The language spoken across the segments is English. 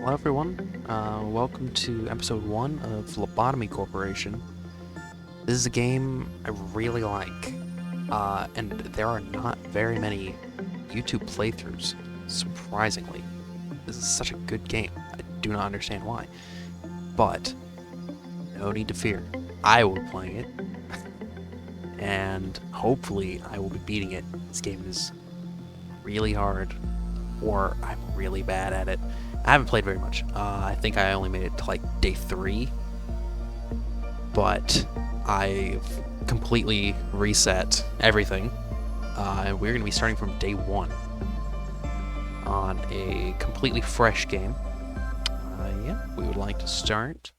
Hello everyone, welcome to episode 1 of Lobotomy Corporation. This is a game I really like, and there are not very many YouTube playthroughs, surprisingly. This is such a good game, I do not understand why. But, no need to fear, I will be playing it, and hopefully I will be beating it. This game is really hard, or I'm really bad at it. I haven't played very much. I think I only made it to like day 3, but I've completely reset everything, and we're going to be starting from day 1 on a completely fresh game. Yeah, we would like to start.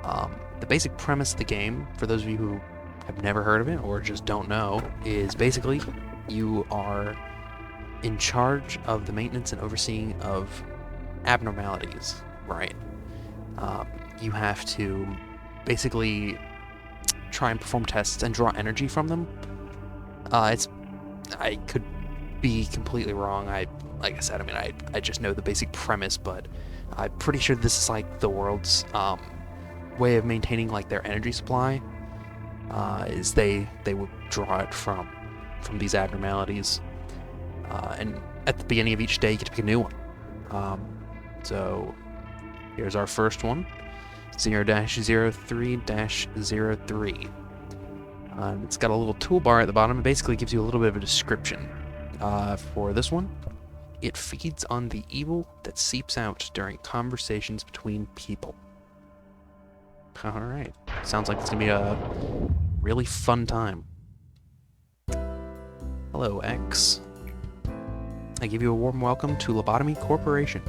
The basic premise of the game, for those of you who have never heard of it or just don't know, is basically you are in charge of the maintenance and overseeing of abnormalities, right? You have to basically try and perform tests and draw energy from them. I could be completely wrong. Like I said, I just know the basic premise, but I'm pretty sure this is like the world's way of maintaining like their energy supply. Is they would draw it from these abnormalities. And at the beginning of each day, you get to pick a new one. So here's our first one, 0-03-03. It's got a little toolbar at the bottom. It basically gives you a little bit of a description. For this one, it feeds on the evil that seeps out during conversations between people. Alright, sounds like it's going to be a really fun time. Hello, X. I give you a warm welcome to Lobotomy Corporation.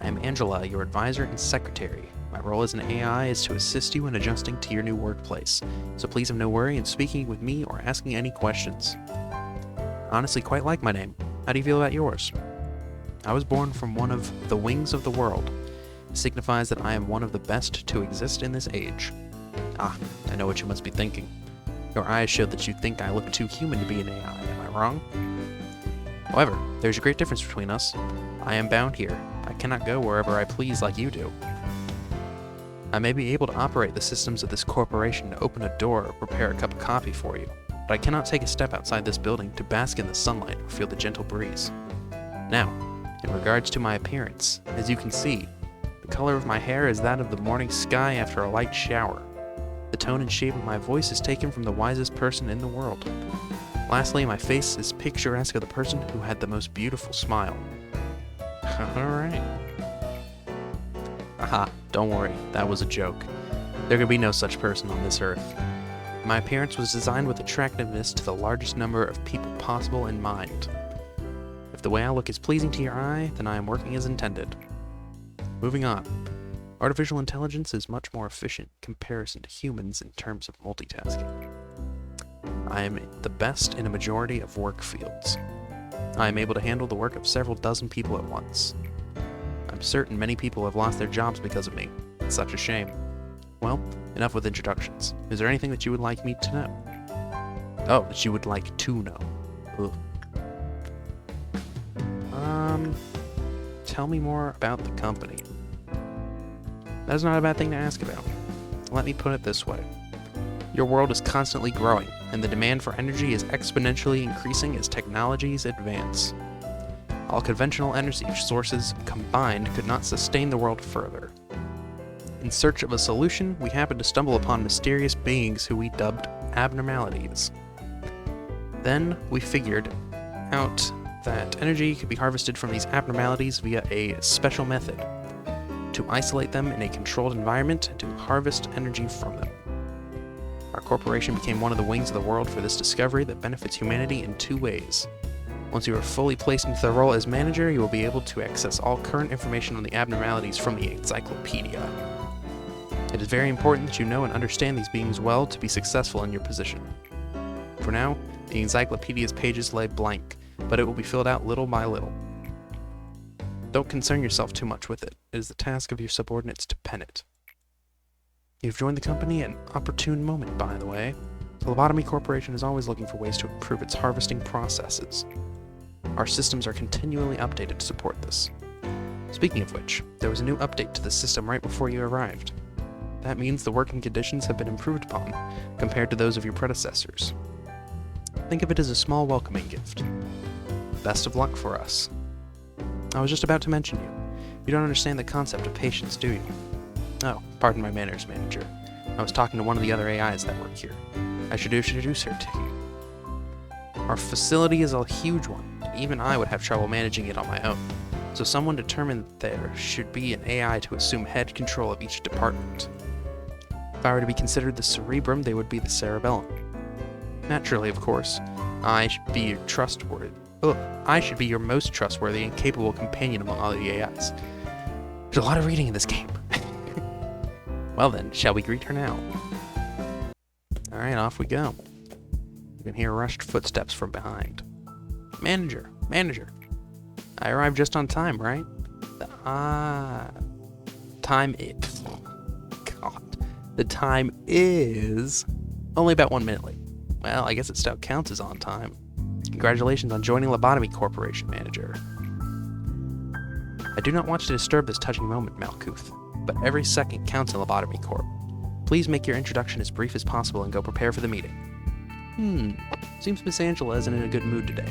I am Angela, your advisor and secretary. My role as an AI is to assist you in adjusting to your new workplace, so please have no worry in speaking with me or asking any questions. I honestly quite like my name. How do you feel about yours? I was born from one of the wings of the world. It signifies that I am one of the best to exist in this age. Ah, I know what you must be thinking. Your eyes show that you think I look too human to be an AI, am I wrong? However, there's a great difference between us. I am bound here. I cannot go wherever I please like you do. I may be able to operate the systems of this corporation to open a door or prepare a cup of coffee for you, but I cannot take a step outside this building to bask in the sunlight or feel the gentle breeze. Now, in regards to my appearance, as you can see, the color of my hair is that of the morning sky after a light shower. The tone and shape of my voice is taken from the wisest person in the world. Lastly, my face is picturesque of the person who had the most beautiful smile. Alright. Aha, don't worry, that was a joke. There could be no such person on this earth. My appearance was designed with attractiveness to the largest number of people possible in mind. If the way I look is pleasing to your eye, then I am working as intended. Moving on. Artificial intelligence is much more efficient in comparison to humans in terms of multitasking. I am the best in a majority of work fields. I am able to handle the work of several dozen people at once. I'm certain many people have lost their jobs because of me. It's such a shame. Well, enough with introductions. Is there anything that you would like me to know? Oh, that you would like to know. Ugh. Tell me more about the company. That's not a bad thing to ask about. Let me put it this way. Your world is constantly growing, and the demand for energy is exponentially increasing as technologies advance. All conventional energy sources combined could not sustain the world further. In search of a solution, we happened to stumble upon mysterious beings who we dubbed abnormalities. Then, we figured out that energy could be harvested from these abnormalities via a special method, to isolate them in a controlled environment and to harvest energy from them. Our corporation became one of the wings of the world for this discovery that benefits humanity in 2 ways. Once you are fully placed into the role as manager, you will be able to access all current information on the abnormalities from the encyclopedia. It is very important that you know and understand these beings well to be successful in your position. For now, the encyclopedia's pages lay blank, but it will be filled out little by little. Don't concern yourself too much with it. It is the task of your subordinates to pen it. You've joined the company at an opportune moment, by the way. The Lobotomy Corporation is always looking for ways to improve its harvesting processes. Our systems are continually updated to support this. Speaking of which, there was a new update to the system right before you arrived. That means the working conditions have been improved upon compared to those of your predecessors. Think of it as a small welcoming gift. Best of luck for us. I was just about to mention you. You don't understand the concept of patience, do you? Oh, pardon my manners, Manager. I was talking to one of the other AIs that work here. I should introduce her to you. Our facility is a huge one, and even I would have trouble managing it on my own. So someone determined that there should be an AI to assume head control of each department. If I were to be considered the cerebrum, they would be the cerebellum. Naturally, of course, I should be your most trustworthy and capable companion among all the AIs. There's a lot of reading in this game. Well then, shall we greet her now? Alright, off we go. You can hear rushed footsteps from behind. Manager! I arrived just on time, right? The time is only about 1 minute late. Well, I guess it still counts as on time. Congratulations on joining Lobotomy Corporation, Manager. I do not want to disturb this touching moment, Malkuth, but every second counts in Lobotomy Corp. Please make your introduction as brief as possible and go prepare for the meeting. Seems Miss Angela isn't in a good mood today.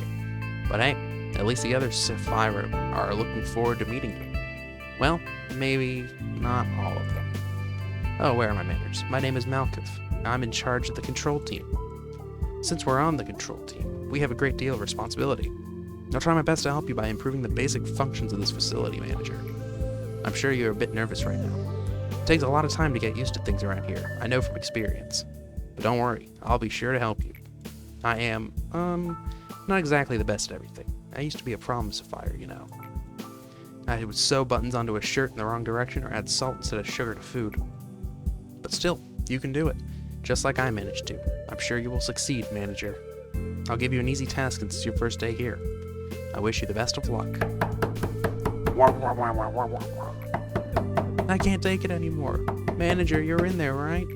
But hey, at least the other Sapphire are looking forward to meeting you. Well, maybe not all of them. Oh, where are my manners? My name is Malkuth. I'm in charge of the control team. Since we're on the control team, we have a great deal of responsibility. I'll try my best to help you by improving the basic functions of this facility, Manager. I'm sure you're a bit nervous right now. It takes a lot of time to get used to things around here, I know from experience. But don't worry, I'll be sure to help you. I am, not exactly the best at everything. I used to be a problem sapphire, you know. I would sew buttons onto a shirt in the wrong direction or add salt instead of sugar to food. But still, you can do it, just like I managed to. I'm sure you will succeed, Manager. I'll give you an easy task since it's your first day here. I wish you the best of luck. I can't take it anymore. Manager, you're in there, right?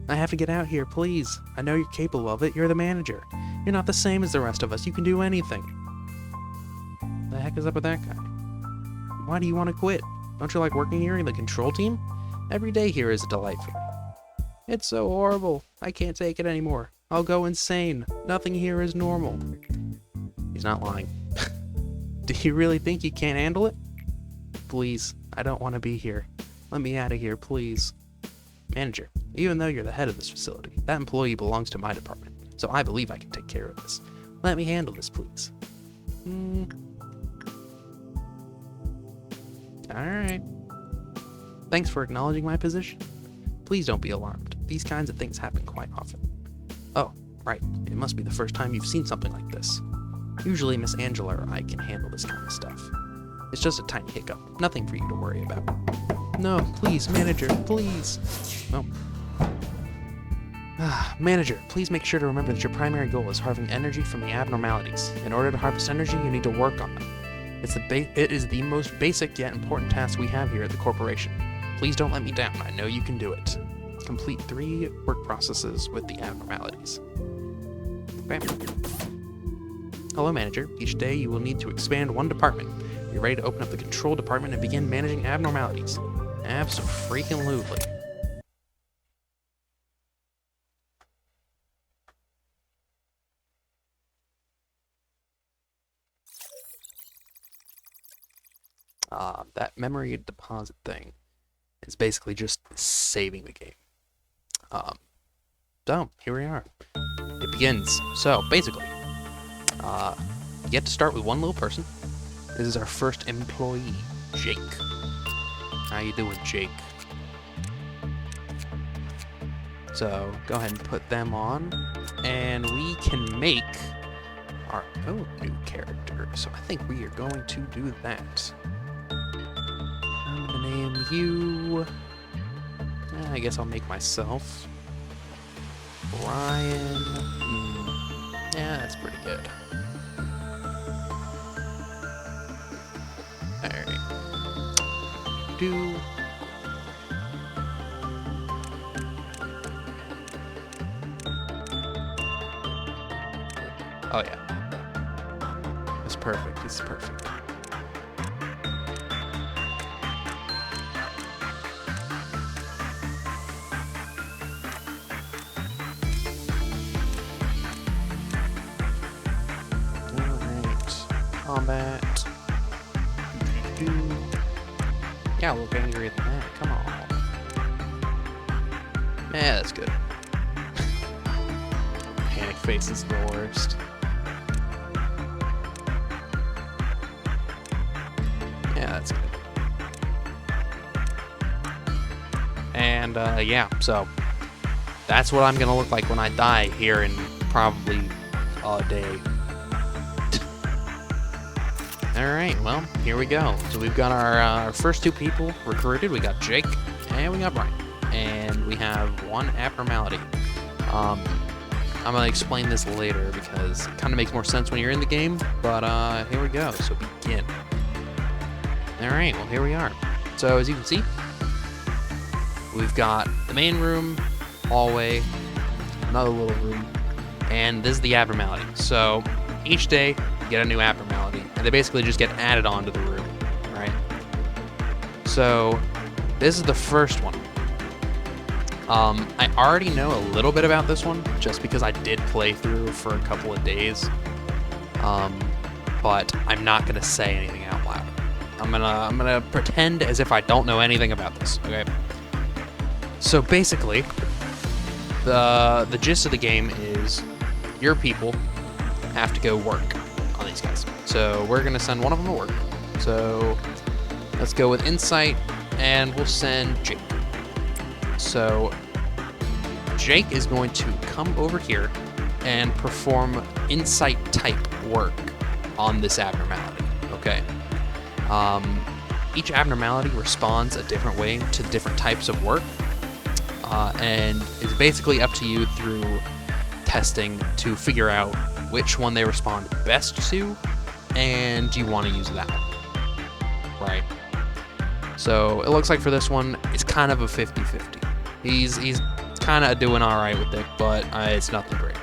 I have to get out here, please. I know you're capable of it. You're the manager. You're not the same as the rest of us. You can do anything. The heck is up with that guy? Why do you want to quit? Don't you like working here in the control team? Every day here is a delight for me. It's so horrible. I can't take it anymore. I'll go insane. Nothing here is normal. He's not lying. Do you really think you can't handle it? Please, I don't want to be here. Let me out of here, please. Manager, even though you're the head of this facility, that employee belongs to my department, so I believe I can take care of this. Let me handle this, please. Alright. Thanks for acknowledging my position. Please don't be alarmed. These kinds of things happen quite often. Oh, right. It must be the first time you've seen something like this. Usually Miss Angela or I can handle this kind of stuff. It's just a tiny hiccup. Nothing for you to worry about. No, please, Manager, please. Oh. Manager, please make sure to remember that your primary goal is harvesting energy from the abnormalities. In order to harvest energy, you need to work on them. It is the most basic yet important task we have here at the corporation. Please don't let me down. I know you can do it. Complete 3 work processes with the abnormalities. Okay. Hello, Manager. Each day you will need to expand 1 department. You're ready to open up the control department and begin managing abnormalities. Abso-freaking-lutely. That memory deposit thing is basically just saving the game. So, here we are. It begins. So, basically, you get to start with 1 little person. This is our first employee, Jake. How you doing, Jake? So, go ahead and put them on, and we can make our own new character. So I think we are going to do that. I'm gonna name you... I guess I'll make myself Brian. Yeah, that's pretty good. Alright. Oh yeah. It's perfect. It's perfect. combat. Yeah, a little angrier than that. Come on. Yeah, that's good. Panic face is the worst. Yeah, that's good. And, yeah, so that's what I'm gonna look like when I die here in probably a day. Alright, well, here we go. So we've got our first two people recruited. We got Jake, and we got Brian. And we have one abnormality. I'm going to explain this later because it kind of makes more sense when you're in the game. But here we go. So begin. Alright, well, here we are. So as you can see, we've got the main room, hallway, another little room, and this is the abnormality. So each day, you get a new abnormality, and they basically just get added onto the room, right? So this is the first one. I already know a little bit about this one, just because I did play through for a couple of days, but I'm not gonna say anything out loud. I'm gonna pretend as if I don't know anything about this, okay? So basically, the gist of the game is your people have to go work on these guys. So we're gonna send one of them to work. So let's go with Insight, and we'll send Jake. So Jake is going to come over here and perform Insight type work on this abnormality, okay? Each abnormality responds a different way to different types of work, and it's basically up to you through testing to figure out which one they respond best to, and you want to use that, right? So it looks like for this one, it's kind of a 50-50. He's kind of doing all right with it, but it's nothing great.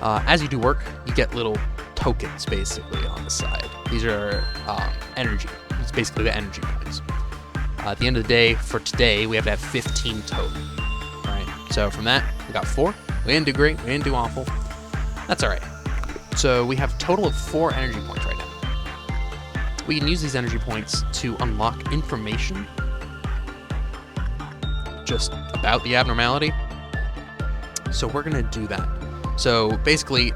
As you do work, you get little tokens basically on the side. These are energy. It's basically the energy points. At the end of the day, for today, we have to have 15 total. Right? So from that, we got 4. We didn't do great. We didn't do awful. That's all right. So we have a total of 4 energy points right now. We can use these energy points to unlock information just about the abnormality. So we're going to do that. So basically,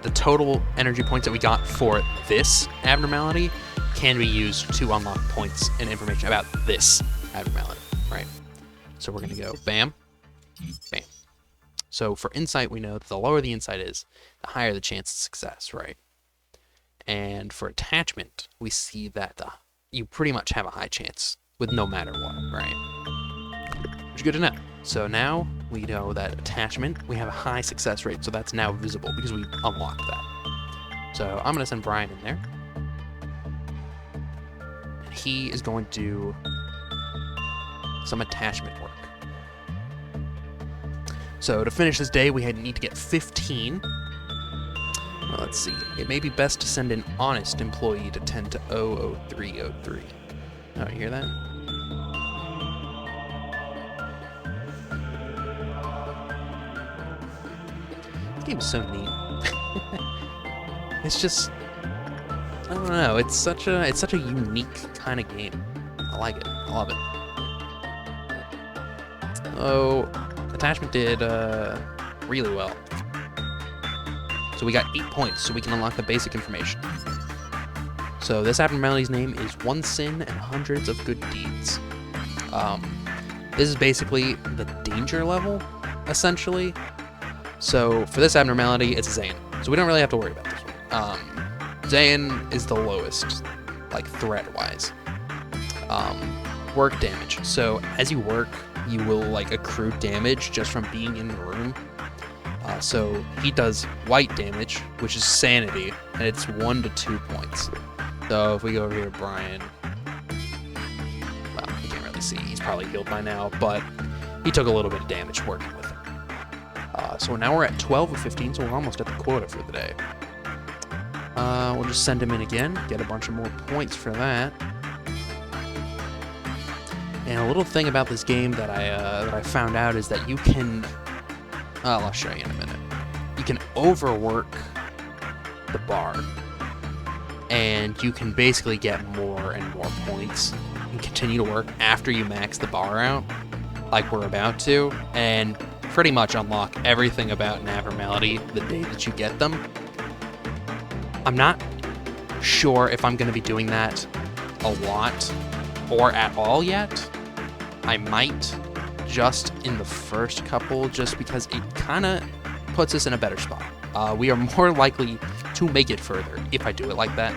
the total energy points that we got for this abnormality can be used to unlock points and information about this abnormality, right? So we're going to go bam, bam. So for Insight, we know that the lower the Insight is, the higher the chance of success, right? And for Attachment, we see that you pretty much have a high chance with no matter what, right? Which is good to know. So now we know that Attachment, we have a high success rate, so that's now visible because we unlocked that. So I'm going to send Brian in there. And he is going to do some attachment work. So to finish this day, we need to get 15. Well, let's see. It may be best to send an honest employee to tend to 00303. Oh, you hear that? This game is so neat. It's just, I don't know. It's such a unique kind of game. I like it. I love it. Oh, Attachment did really well. So we got 8 points, so we can unlock the basic information. So this abnormality's name is One Sin and Hundreds of Good Deeds. This is basically the danger level, essentially. So for this abnormality, it's Zayn. So we don't really have to worry about this one. Zayn is the lowest, like threat-wise. Work damage. So as you work, you will like accrue damage just from being in the room. So he does white damage, which is sanity, and it's 1 to 2 points. So if we go over here, Brian, well, you can't really see. He's probably healed by now, but he took a little bit of damage working with him. So now we're at 12 of 15, so we're almost at the quota for the day. We'll just send him in again, get a bunch of more points for that. And a little thing about this game that I found out is that you can, I'll show you in a minute. You can overwork the bar. and you can basically get more and more points and continue to work after you max the bar out, like we're about to, and pretty much unlock everything about an abnormality the day that you get them. I'm not sure if I'm going to be doing that a lot or at all yet. I might just in the first couple, just because it kind of puts us in a better spot. We are more likely to make it further if I do it like that.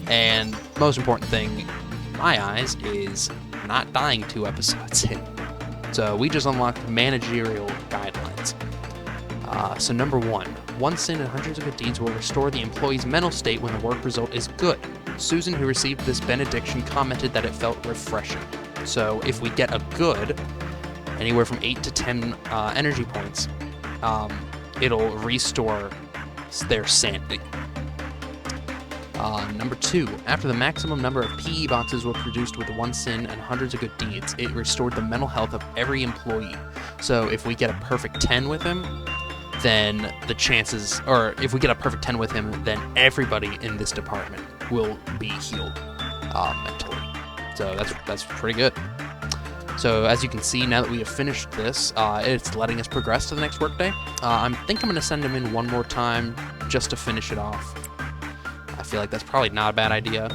And most important thing, in my eyes, is not dying 2 episodes in. So we just unlocked managerial guidelines. So number 1 sin and hundreds of good deeds will restore the employee's mental state when the work result is good. Susan, who received this benediction, commented that it felt refreshing. So if we get a good, anywhere from 8 to 10 energy points, it'll restore their sanity. Number 2, after the maximum number of PE boxes were produced with 1 sin and hundreds of good deeds, it restored the mental health of every employee. So if we get a perfect 10 with him, then the chances, or if we get a perfect 10 with him, then everybody in this department will be healed mentally. So that's pretty good. So as you can see, now that we have finished this, it's letting us progress to the next workday. I think I'm going to send him in one more time just to finish it off. I feel like that's probably not a bad idea.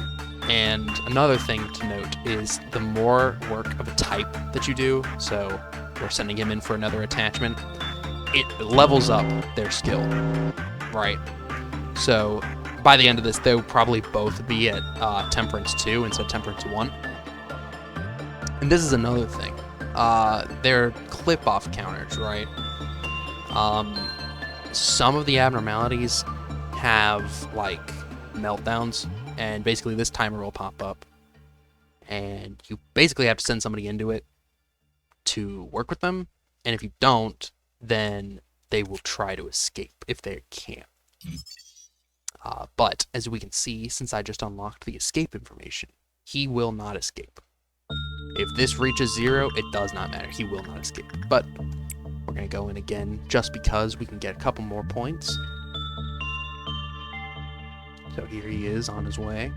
And another thing to note is the more work of a type that you do, so we're sending him in for another attachment, it levels up their skill, right? So by the end of this, they'll probably both be at Temperance 2 instead of Temperance 1. And this is another thing. They're clip-off counters, right? Some of the abnormalities have, like, meltdowns, and basically this timer will pop up. And you basically have to send somebody into it to work with them. And if you don't, then they will try to escape if they can. But as we can see, since I just unlocked the escape information, he will not escape. If this reaches 0, it does not matter. He will not escape. But we're going to go in again just because we can get a couple more points. So here he is on his way.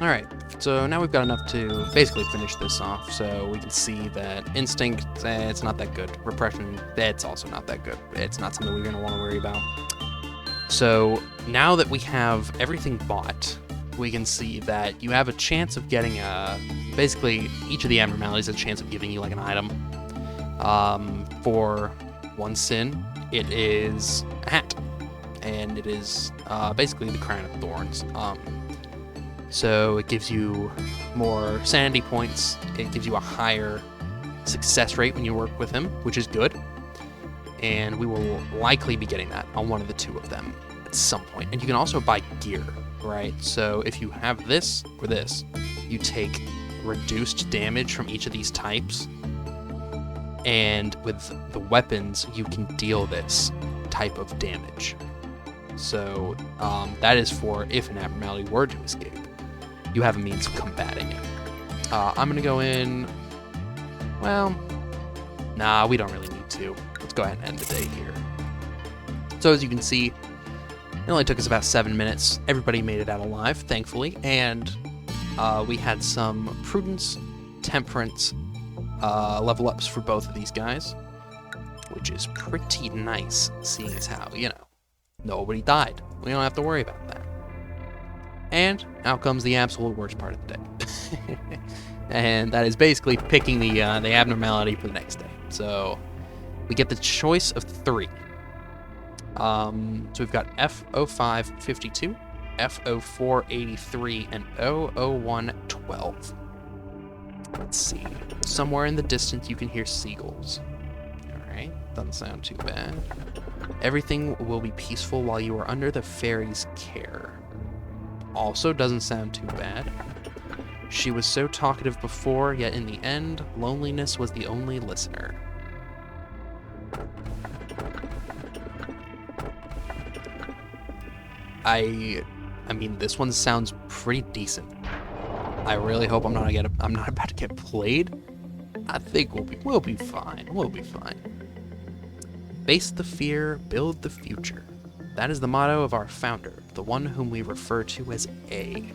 Alright, so now we've got enough to basically finish this off, so we can see that Instinct, it's not that good. Repression, it's also not that good. It's not something we're going to want to worry about. So now that we have everything bought, we can see that you have a chance of getting basically each of the abnormalities has a chance of giving you like an item. For 1 sin, it is a hat, and it is basically the Crown of Thorns. So it gives you more sanity points, it gives you a higher success rate when you work with him, which is good. And we will likely be getting that on one of the 2 of them at some point. And you can also buy gear, right? So if you have this or this, you take reduced damage from each of these types. And with the weapons, you can deal this type of damage. So that is for if an abnormality were to escape. You have a means of combating it. I'm going to go in... Well, nah, we don't really need to. Let's go ahead and end the day here. So as you can see, it only took us about 7 minutes. Everybody made it out alive, thankfully. And we had some Prudence, Temperance level ups for both of these guys, which is pretty nice, seeing as how, you know, nobody died. We don't have to worry about that. And out comes the absolute worst part of the day. And that is basically picking the abnormality for the next day. So we get the choice of 3. So we've got F0552, F0483, and O0112. Let's see. Somewhere in the distance you can hear seagulls. Alright, doesn't sound too bad. Everything will be peaceful while you are under the fairy's care. Also doesn't sound too bad. She was so talkative before, yet in the end, loneliness was the only listener. I mean, this one sounds pretty decent. I really hope I'm not about to get played. I think we'll be fine. We'll be fine. Face the fear, build the future. That is the motto of our founder, the one whom we refer to as A.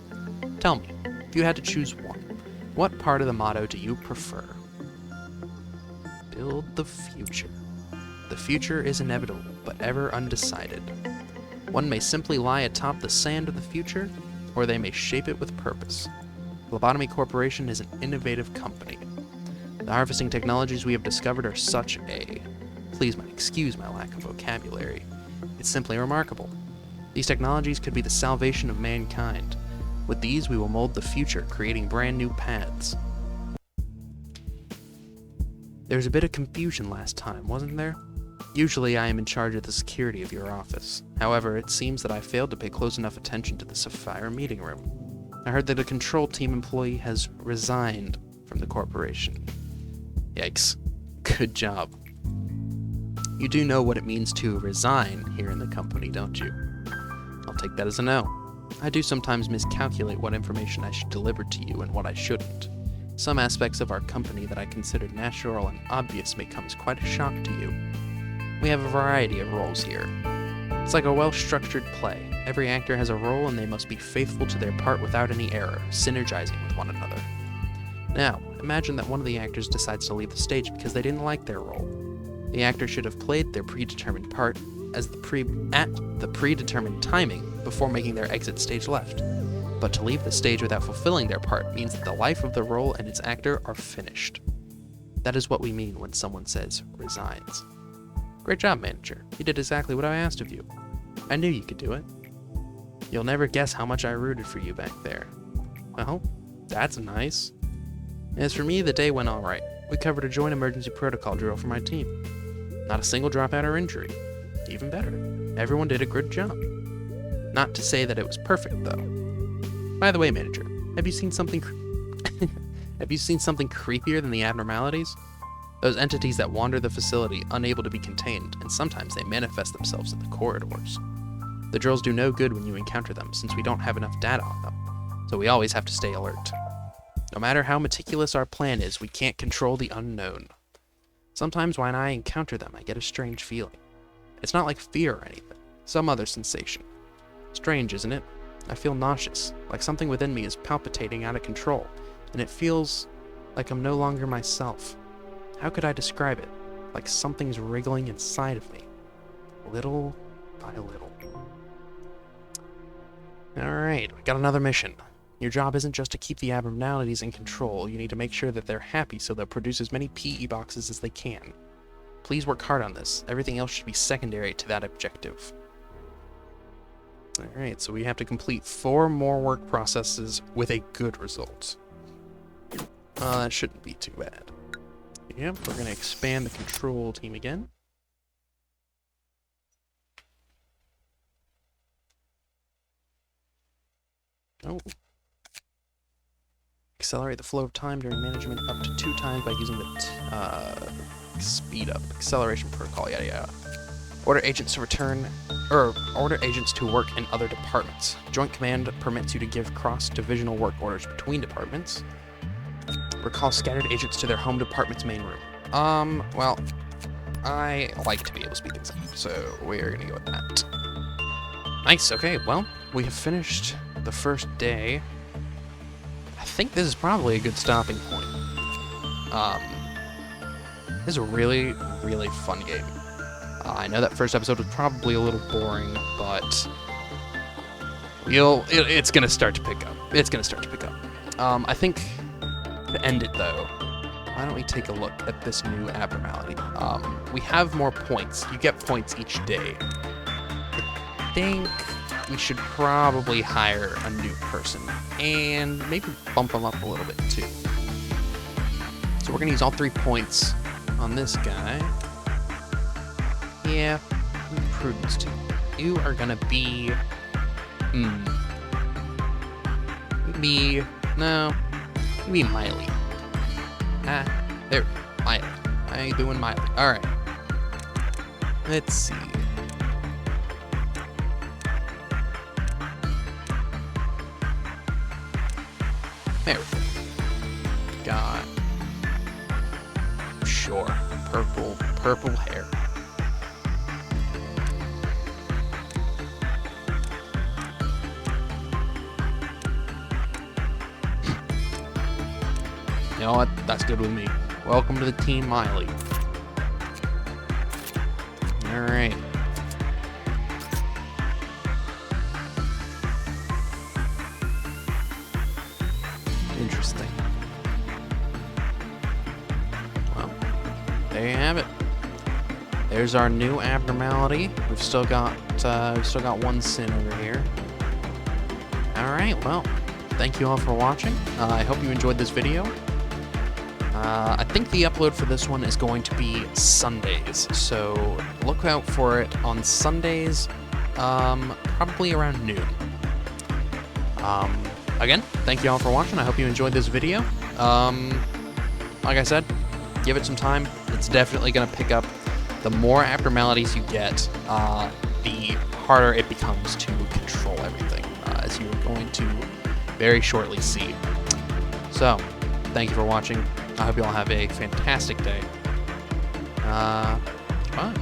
Tell me, if you had to choose one, what part of the motto do you prefer? Build the future. The future is inevitable, but ever undecided. One may simply lie atop the sand of the future, or they may shape it with purpose. Lobotomy Corporation is an innovative company. The harvesting technologies we have discovered are such a... Please excuse my lack of vocabulary. It's simply remarkable. These technologies could be the salvation of mankind. With these, we will mold the future, creating brand new paths. There was a bit of confusion last time, wasn't there? Usually I am in charge of the security of your office. However, it seems that I failed to pay close enough attention to the Sapphire meeting room. I heard that a control team employee has resigned from the corporation. Yikes. Good job. You do know what it means to resign here in the company, don't you? I'll take that as a no. I do sometimes miscalculate what information I should deliver to you and what I shouldn't. Some aspects of our company that I considered natural and obvious may come as quite a shock to you. We have a variety of roles here. It's like a well-structured play. Every actor has a role and they must be faithful to their part without any error, synergizing with one another. Now, imagine that one of the actors decides to leave the stage because they didn't like their role. The actor should have played their predetermined part at the predetermined timing before making their exit stage left. But to leave the stage without fulfilling their part means that the life of the role and its actor are finished. That is what we mean when someone says resigns. Great job, manager. You did exactly what I asked of you. I knew you could do it. You'll never guess how much I rooted for you back there. Well, that's nice. As for me, the day went all right. We covered a joint emergency protocol drill for my team. Not a single dropout or injury. Even better, everyone did a good job. Not to say that it was perfect, though. By the way, manager, have you seen something creepier than the abnormalities? Those entities that wander the facility, unable to be contained, and sometimes they manifest themselves in the corridors. The drills do no good when you encounter them, since we don't have enough data on them, so we always have to stay alert. No matter how meticulous our plan is, we can't control the unknown. Sometimes when I encounter them, I get a strange feeling. It's not like fear or anything, some other sensation. Strange, isn't it? I feel nauseous, like something within me is palpitating out of control, and it feels like I'm no longer myself. How could I describe it? Like something's wriggling inside of me, little by little. Alright, we got another mission. Your job isn't just to keep the abnormalities in control, you need to make sure that they're happy so they'll produce as many PE boxes as they can. Please work hard on this, everything else should be secondary to that objective. Alright, so we have to complete 4 more work processes with a good result. That shouldn't be too bad. Yep, we're going to expand the control team again. Oh. Accelerate the flow of time during management up to 2 times by using the speed up acceleration protocol, yada yada. Order agents to order agents to work in other departments. Joint command permits you to give cross-divisional work orders between departments. Recall scattered agents to their home department's main room. Well, I like to be able to speed things up, so we're gonna go with that. Nice, okay, well, we have finished the first day. I think this is probably a good stopping point. This is a really, really fun game. I know that first episode was probably a little boring, but it's gonna start to pick up. It's gonna start to pick up. I think to end it though, why don't we take a look at this new abnormality? We have more points. You get points each day. I think we should probably hire a new person and maybe bump them up a little bit too. So we're gonna use all 3 points on this guy. Yeah, prudence too. You are gonna be, be, no, it'd be Miley. There, Miley. How you doing, Miley? All right. Let's see. There we go. Got, sure, purple hair. You know what? That's good with me. Welcome to the team, Miley. All right. Interesting. Well, there you have it. There's our new abnormality. We've still got one sin over here. All right. Well, thank you all for watching. I hope you enjoyed this video. I think the upload for this one is going to be Sundays, so look out for it on Sundays, probably around noon. Again, thank you all for watching. I hope you enjoyed this video. Like I said, give it some time. It's definitely going to pick up. The more abnormalities you get, the harder it becomes to control everything, as you're going to very shortly see. So, thank you for watching. I hope you all have a fantastic day. Bye.